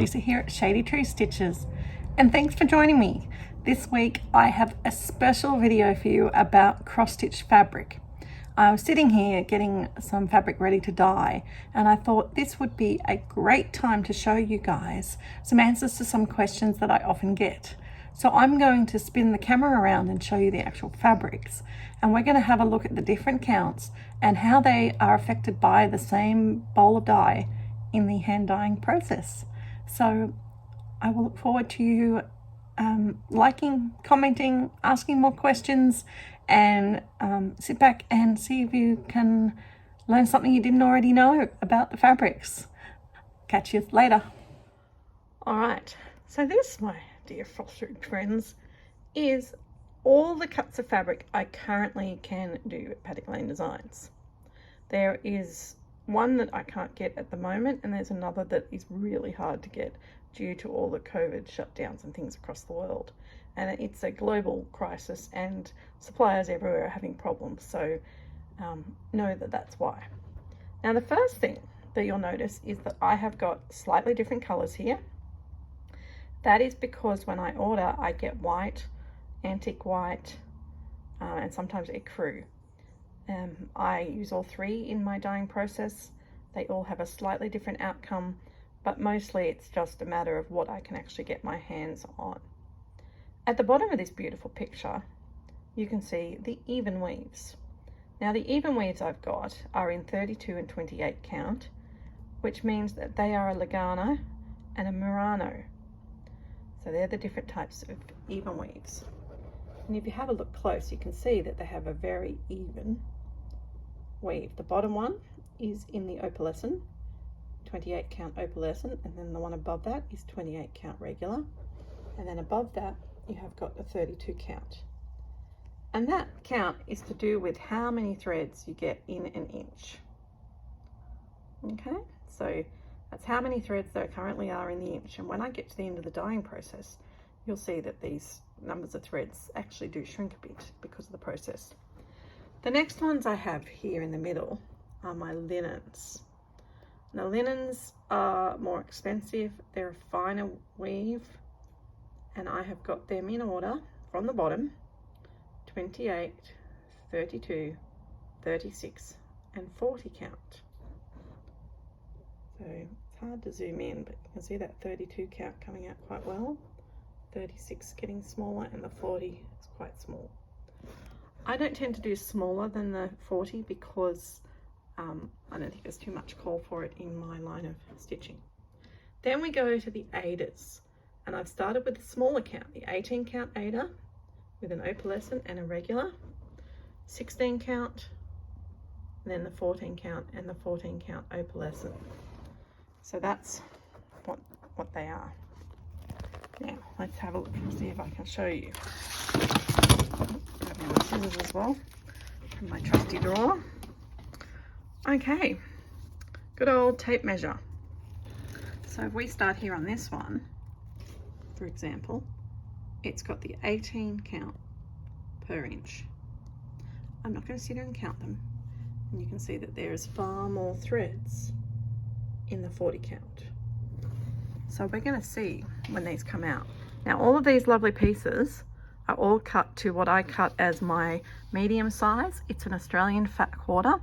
Lisa here at Shady Tree Stitches, and thanks for joining me. This week I have a special video for you about cross-stitch fabric. I was sitting here getting some fabric ready to dye, and I thought this would be a great time to show you guys some answers to some questions that I often get. So I'm going to spin the camera around and show you the actual fabrics, and we're going to have a look at the different counts and how they are affected by the same bowl of dye in the hand dyeing process. So I will look forward to you liking, commenting, asking more questions, and sit back and see if you can learn something you didn't already know about the fabrics. Catch you later. All right, so this, my dear Flosstube friends, is all the cuts of fabric I currently can do at Paddock Lane Designs. There is one that I can't get at the moment, and there's another that is really hard to get due to all the COVID shutdowns and things across the world. And it's a global crisis, and suppliers everywhere are having problems, so know that that's why. Now, the first thing that you'll notice is that I have got slightly different colors here. That is because when I order, I get white, antique white, and sometimes ecru. I use all three in my dyeing process. They all have a slightly different outcome, but mostly it's just a matter of what I can actually get my hands on. At the bottom of this beautiful picture, you can see the even weaves. Now, the even weaves I've got are in 32 and 28 count, which means that they are a Lugano and a Murano. So they're the different types of even weaves. And if you have a look close, you can see that they have a very even weave. The bottom one is in the opalescent, 28 count opalescent, and then the one above that is 28 count regular, and then above that you have got a 32 count. And that count is to do with how many threads you get in an inch. Okay, so that's how many threads there currently are in the inch, and when I get to the end of the dyeing process, you'll see that these numbers of threads actually do shrink a bit because of the process. The next ones I have here in the middle are my linens. Now, linens are more expensive, they're a finer weave, and I have got them in order from the bottom: 28, 32, 36, and 40 count. So it's hard to zoom in, but you can see that 32 count coming out quite well, 36 getting smaller, and the 40 is quite small. I don't tend to do smaller than the 40 because I don't think there's too much call for it in my line of stitching. Then we go to the aiders, and I've started with the smaller count, the 18 count aider with an opalescent and a regular, 16 count, and then the 14 count and the 14 count opalescent. So that's what they are. Now let's have a look and see if I can show you. Grab my scissors as well from my trusty drawer. Okay, good old tape measure. So if we start here on this one, for example, it's got the 18 count per inch. I'm not going to sit here and count them, and you can see that there is far more threads in the 40 count. So we're going to see when these come out. Now, all of these lovely pieces are all cut to what I cut as my medium size. It's an Australian fat quarter.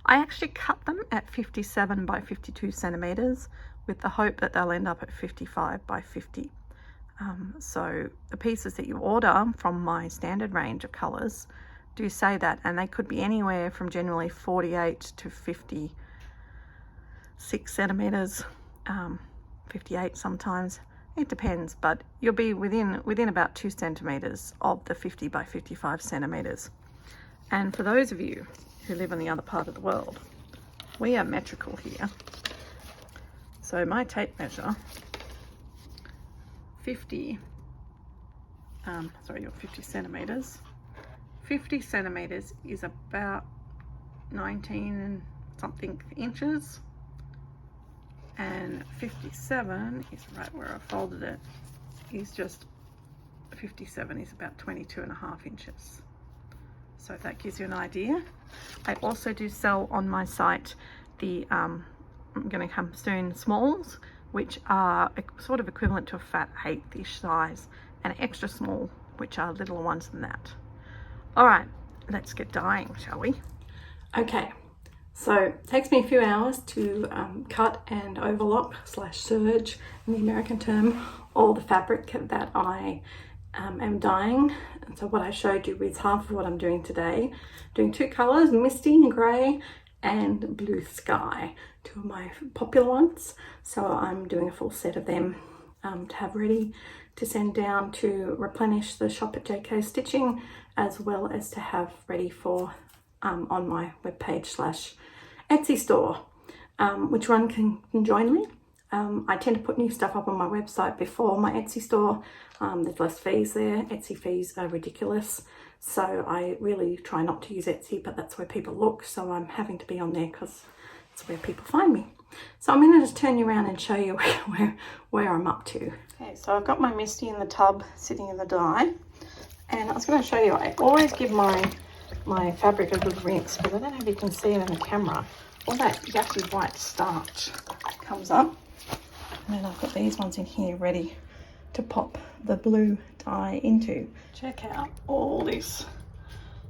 I actually cut them at 57 by 52 centimeters with the hope that they'll end up at 55 by 50. So the pieces that you order from my standard range of colors do say that, and they could be anywhere from generally 48 to 56 centimeters, 58 sometimes. It depends, but you'll be within about 2 centimeters of the 50 by 55 centimeters. And for those of you who live in the other part of the world, we are metrical here. So my tape measure, 50 centimeters. 50 centimeters is about 19 and something inches, and 57 is right where I folded it, is just 57 is about 22.5 inches. So that gives you an idea. I also do sell on my site the I'm going to come soon smalls, which are sort of equivalent to a fat 8-ish size, and extra small, which are littler ones than that. All right, let's get dyeing, shall we? Okay, so it takes me a few hours to cut and overlock / serge, in the American term, all the fabric that I am dyeing. And so what I showed you is half of what I'm doing today. Doing 2 colors, misty and gray and blue sky, 2 of my popular ones. So I'm doing a full set of them to have ready to send down to replenish the shop at JK Stitching, as well as to have ready for on my webpage / Etsy store, which run conjointly. I tend to put new stuff up on my website before my Etsy store. There's less fees there. Etsy fees are ridiculous. So I really try not to use Etsy, but that's where people look. So I'm having to be on there because it's where people find me. So I'm going to just turn you around and show you where I'm up to. Okay, so I've got my Misty in the tub sitting in the dye. And I was going to show you, I always give my fabric a good rinse, but I don't know if you can see it in the camera. All that yucky white starch comes up. And then I've got these ones in here ready to pop the blue dye into. Check out all this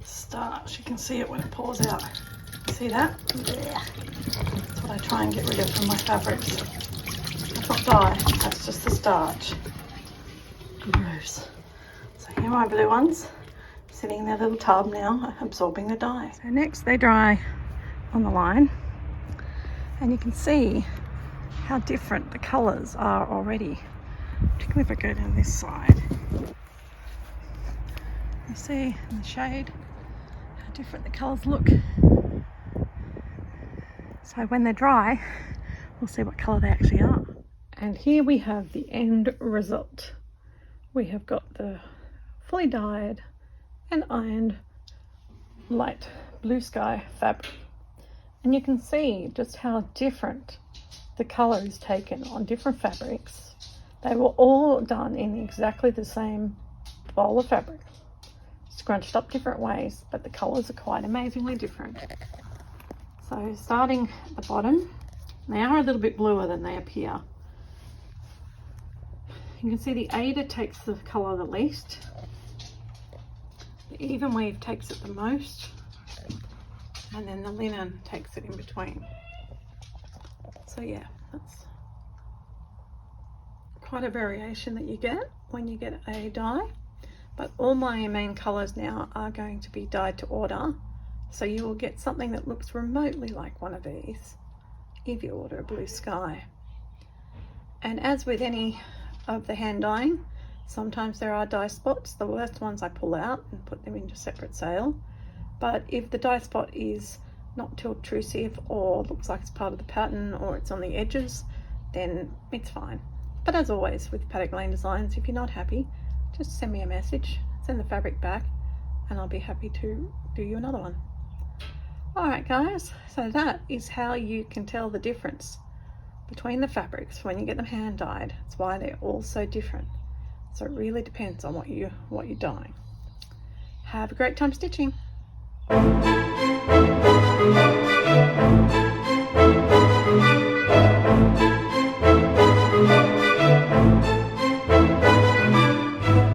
starch. You can see it when it pours out. See that? Yeah. That's what I try and get rid of from my fabrics. That's not dye, that's just the starch. Gross. So here are my blue ones, sitting in their little tub now, absorbing the dye. So next they dry on the line, and you can see how different the colours are already, particularly if I go down this side. You see in the shade how different the colours look. So when they're dry, we'll see what colour they actually are. And here we have the end result. We have got the fully dyed and ironed light blue sky fabric. And you can see just how different the colour is taken on different fabrics. They were all done in exactly the same bowl of fabric, scrunched up different ways, but the colours are quite amazingly different. So starting at the bottom, they are a little bit bluer than they appear. You can see the Ada takes the colour the least, the even weave takes it the most, and then the linen takes it in between. So yeah, that's quite a variation that you get when you get a dye. But all my main colours now are going to be dyed to order, so you will get something that looks remotely like one of these if you order a blue sky. And as with any of the hand dyeing, sometimes there are dye spots. The worst ones I pull out and put them into separate sale. But if the dye spot is not too obtrusive or looks like it's part of the pattern or it's on the edges, then it's fine. But as always with Paddock Lane Designs, if you're not happy, just send me a message, send the fabric back, and I'll be happy to do you another one. Alright guys, so that is how you can tell the difference between the fabrics when you get them hand dyed. It's why they're all so different. So it really depends on what you're dyeing. Have a great time stitching.